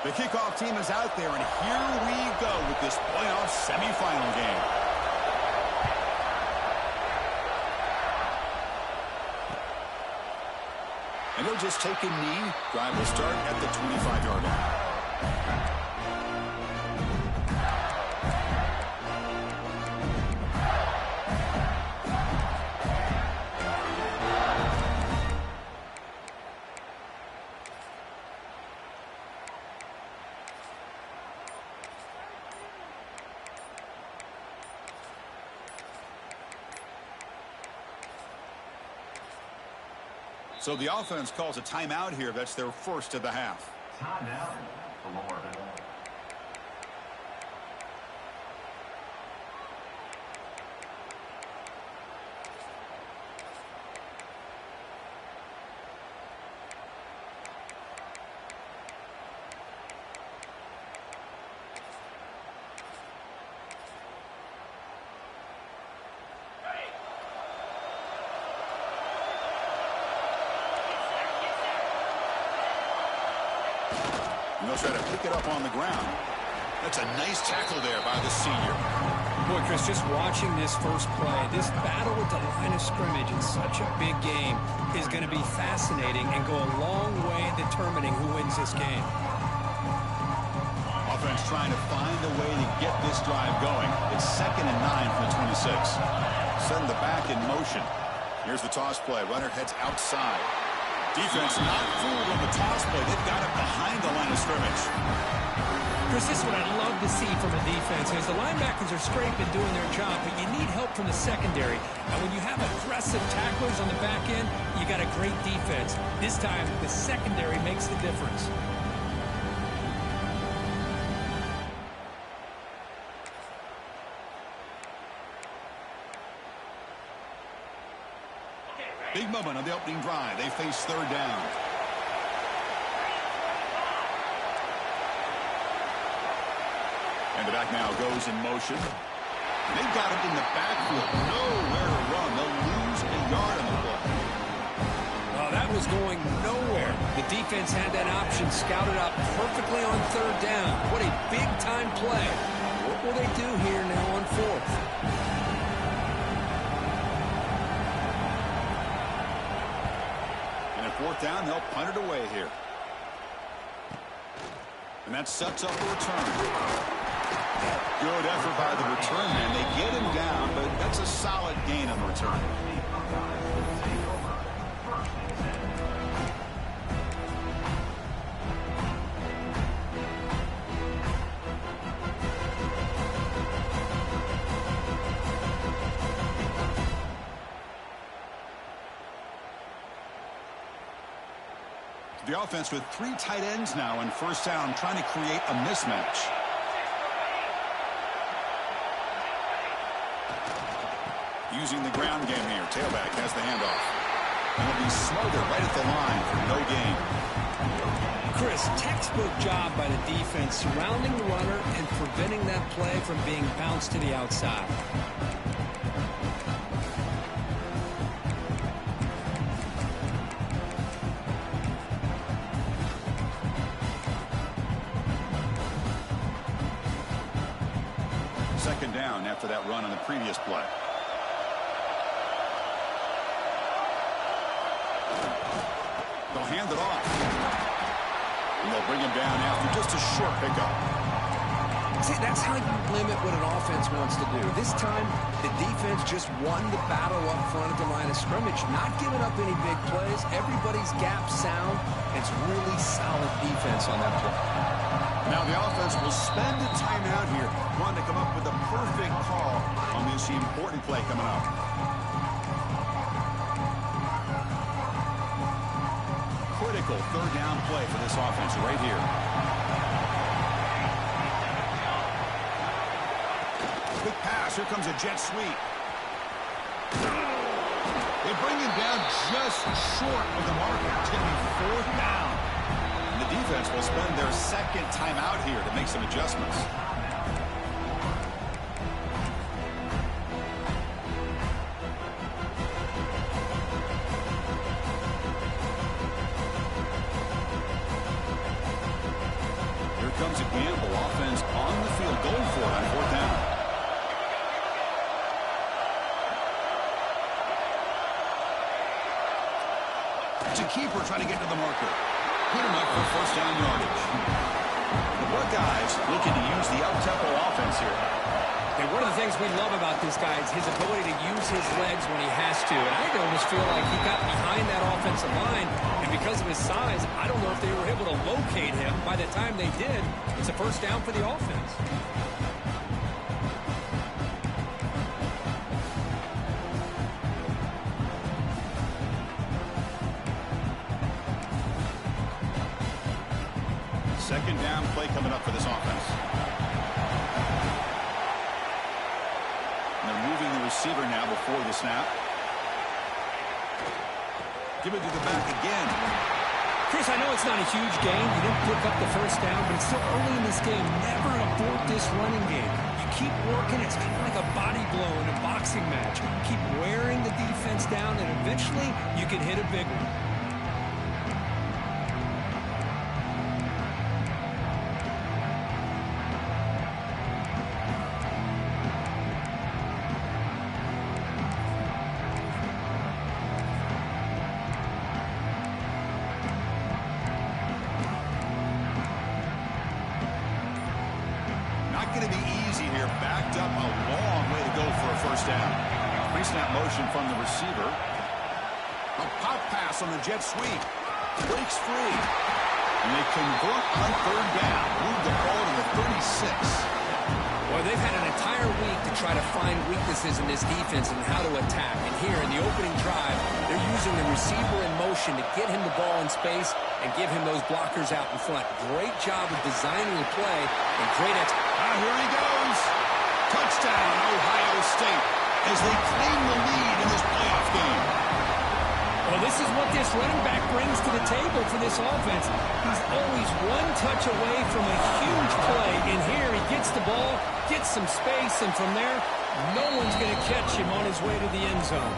The kickoff team is out there, and here we go with this playoff semifinal game. And he'll just take a knee. Drive will start at the 25-yard line. So the offense calls a timeout here. That's their first of the half. Timeout, Florida. And they'll try to pick it up on the ground. That's a nice tackle there by the senior. Boy, Chris, just watching this first play, this battle at the line of scrimmage in such a big game is going to be fascinating and go a long way in determining who wins this game. Offense trying to find a way to get this drive going. It's 2nd and 9 from the 26. Send the back in motion. Here's the toss play. Runner heads outside. Defense not fooled on the toss play. They've got it behind the line of scrimmage. Chris, this is what I'd love to see from a defense. As the linebackers are scraping, doing their job, but you need help from the secondary. And when you have aggressive tacklers on the back end, you got a great defense. This time, the secondary makes the difference. Big moment on the opening drive. They face third down. And the back now goes in motion. They've got him in the backfield. Nowhere to run. They'll lose a yard on the play. Oh, that was going nowhere. The defense had that option scouted out perfectly on third down. What a big-time play. What will they do here now on fourth? Fourth down, they'll punt it away here. And that sets up a return. Good effort by the return man. They get him down, but that's a solid gain on the return. The offense with 3 tight ends now in first down, trying to create a mismatch. Using the ground game here. Tailback has the handoff. And it'll be smothered right at the line for no gain. Chris, textbook job by the defense surrounding the runner and preventing that play from being bounced to the outside. Second down after that run on the previous play. They'll hand it off. And they'll bring him down after just a short pickup. See, that's how you limit what an offense wants to do. This time, the defense just won the battle up front at the line of scrimmage, not giving up any big plays. Everybody's gap sound. It's really solid defense on that play. Now the offense will spend a timeout here, wanting to come up with a perfect call on this important play coming up. Critical third down play for this offense right here. Quick pass. Here comes a jet sweep. They bring him down just short of the marker. It's going to be fourth down. And the defense will spend their second timeout here to make some adjustments. It's a keeper trying to get to the marker. Put him up for first down yardage. The Buckeyes looking to use the up-tempo offense here. And one of the things we love about this guy is his ability to use his legs when he has to. And I almost feel like he got behind that offensive line, and because of his size, I don't know if they were able to locate him. By the time they did, it's a first down for the offense. Second down play coming up for this offense. And they're moving the receiver now before the snap. Give it to the back again. Chris, I know it's not a huge gain. You didn't pick up the first down, but it's still early in this game. Never abort this running game. You keep working. It's kind of like a body blow in a boxing match. Keep wearing the defense down, and eventually you can hit a big one. Going to be easy here. Backed up a long way to go for a first down. Pre-snap motion from the receiver. A pop pass on the jet sweep. Breaks free. And they convert on third down. Move the ball to the 36. Well, they've had an entire week to try to find weaknesses in this defense and how to attack. And here in the opening drive, they're using the receiver in motion to get him the ball in space and give him those blockers out in front. Great job of designing the play and great execution. Here he goes. Touchdown, Ohio State, as they claim the lead in this playoff game. Well, this is what this running back brings to the table for this offense. He's always one touch away from a huge play. And here he gets the ball, gets some space, and from there, no one's going to catch him on his way to the end zone.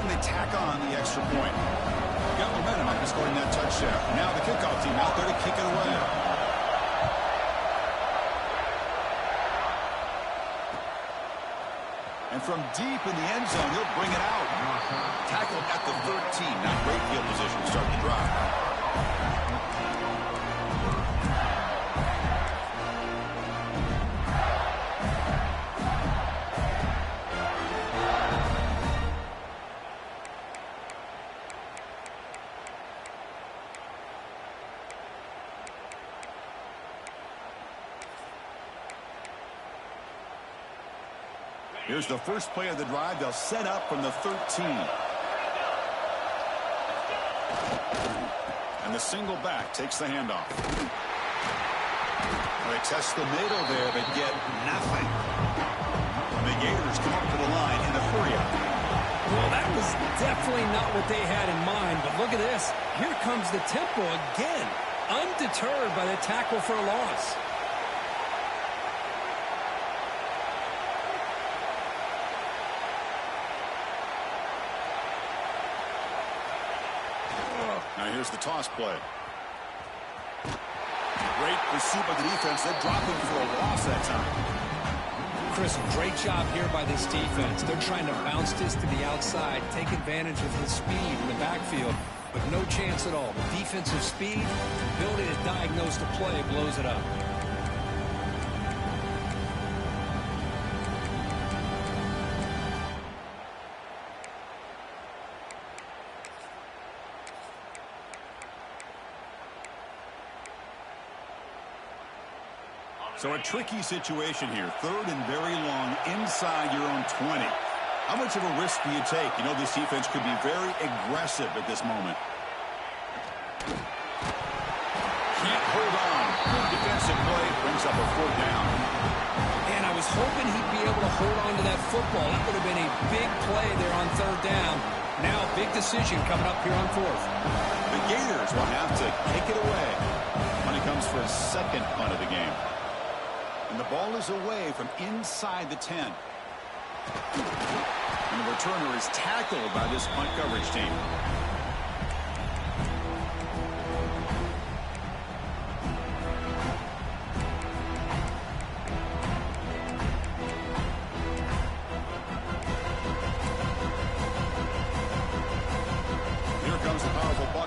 And they tack on the extra point. Got momentum after scoring that touchdown. Now the kickoff team out there to kick it away. And from deep in the end zone, he'll bring it out. Tackled at the 13. Not great field position to start the drive. Here's the first play of the drive. They'll set up from the 13. And the single back takes the handoff. They test the middle there, but get nothing. And the Gators come up to the line in a hurry-up. Well, that was definitely not what they had in mind, but look at this. Here comes the tempo again, undeterred by the tackle for a loss. Now here's the toss play. Great pursuit by the defense. They're dropping for a loss that time. Chris, great job here by this defense. They're trying to bounce this to the outside, take advantage of his speed in the backfield, but no chance at all. The defensive speed, ability to diagnose the play, blows it up. So a tricky situation here. Third and very long inside your own 20. How much of a risk do you take? You know this defense could be very aggressive at this moment. Can't hold on. Good defensive play. Brings up a fourth down. And I was hoping he'd be able to hold on to that football. That would have been a big play there on third down. Now a big decision coming up here on fourth. The Gators will have to kick it away when it comes for his second punt of the game. And the ball is away from inside the 10. And the returner is tackled by this punt coverage team. Here comes the powerful punt.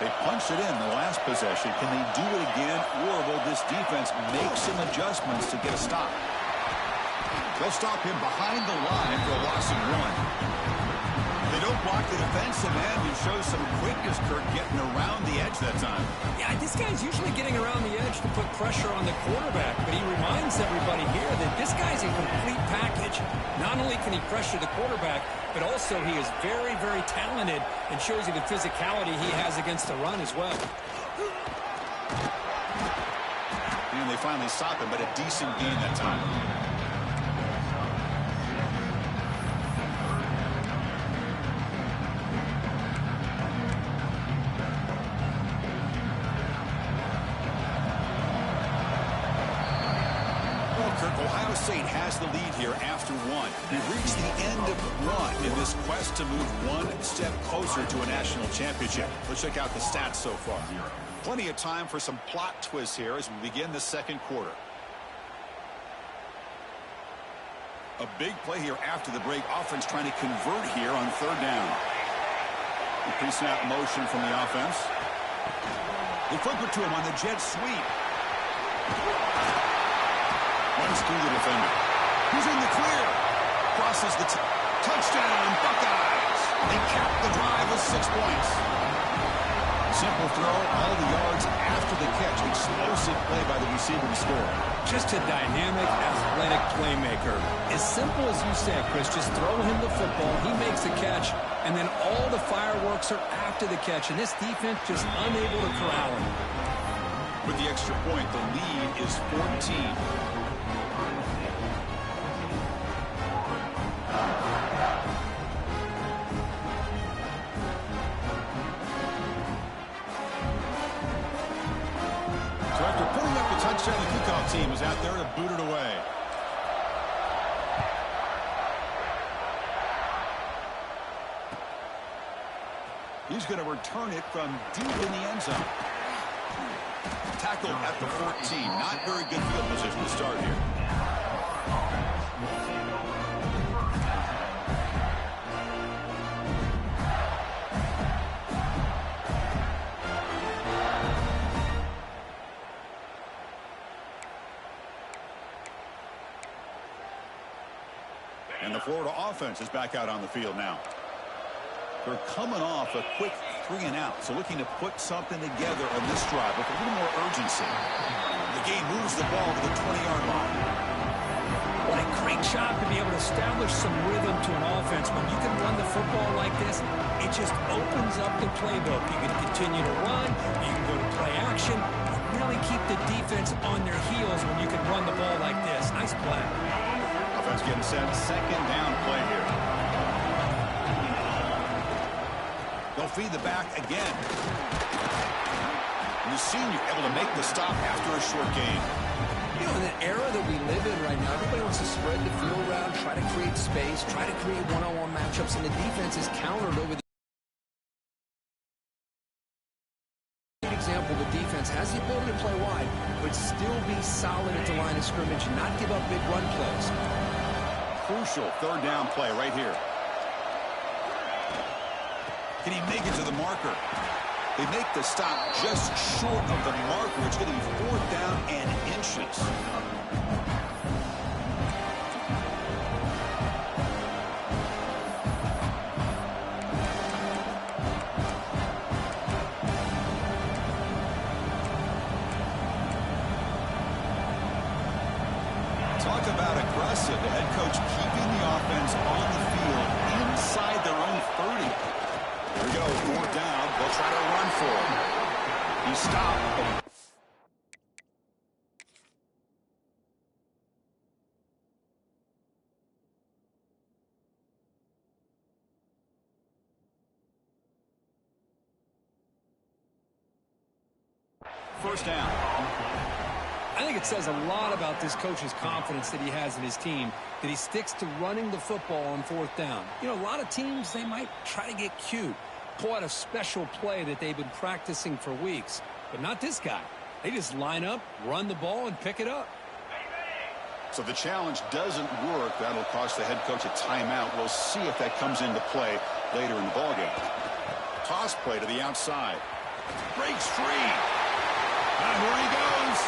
They punched it in the last possession. Can they do it again, or will this defense make some adjustments to get a stop? They'll stop him behind the line for a loss of 1. They don't block the defensive end and show some quickness, Kurt, getting around the edge that time. Yeah, this guy's usually getting around the edge to put pressure on the quarterback, but he reminds everybody here that this guy's a complete package. Not only can he pressure the quarterback, but also he is very, very talented and shows you the physicality he has against the run as well. And they finally stop him, but a decent gain that time. Ohio State has the lead here after 1. We've reached the end of 1 in this quest to move one step closer to a national championship. Let's check out the stats so far. Plenty of time for some plot twists here as we begin the second quarter. A big play here after the break. Offense trying to convert here on 3rd down. The pre-snap motion from the offense. They flip it to him on the jet sweep. Runs through the defender. He's in the clear. Crosses the touchdown, Buckeyes. They cap the drive with 6 points. Simple throw, all the yards after the catch. Explosive play by the receiver to score. Just a dynamic, athletic playmaker. As simple as you said, Chris, just throw him the football. He makes a catch, and then all the fireworks are after the catch, and this defense just unable to corral him. With the extra point, the lead is 14. So after putting up a touchdown, the kickoff team is out there to boot it away. He's going to return it from deep in the end zone. Tackled at the 14. Not very good field position to start here. And the Florida offense is back out on the field now. They're coming off a quick 3-and-out, so looking to put something together on this drive with a little more urgency. The game moves the ball to the 20-yard line. What a great job to be able to establish some rhythm to an offense. When you can run the football like this, it just opens up the playbook. You can continue to run, you can go to play action, and really keep the defense on their heels when you can run the ball like this. Nice play. Offense getting set. 2nd down play here. They'll feed the back again. And the senior able to make the stop after a short gain. You know, in the era that we live in right now, everybody wants to spread the field around, try to create space, try to create one-on-one matchups, and the defense is countered over the example. The defense has the ability to play wide, but still be solid at the line of scrimmage and not give up big run plays. Crucial 3rd down play right here. Can he make it to the marker? They make the stop just short of the marker. It's going to be 4th down and inches. Talk about aggressive. The head coach keeping the offense on the field inside their own 30. Here we go, 4th down. They'll try to run for him. He stopped. First down. I think it says a lot about this coach's confidence that he has in his team, that he sticks to running the football on 4th down. You know, a lot of teams, they might try to get cute, pull out a special play that they've been practicing for weeks. But not this guy. They just line up, run the ball, and pick it up. So the challenge doesn't work. That'll cost the head coach a timeout. We'll see if that comes into play later in the ballgame. Toss play to the outside. Breaks free. Here he goes.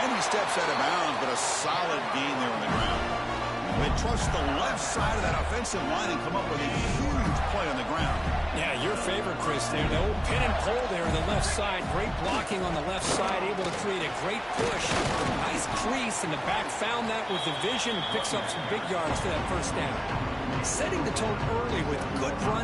And he steps out of bounds, but a solid gain there on the ground. They trust the left side of that offensive line and come up with a huge play on the ground. Yeah, your favorite, Chris, there. The old pin and pull there on the left side. Great blocking on the left side, able to create a great push. Nice crease, and the back found that with the vision and picks up some big yards for that first down. Setting the tone early with good runs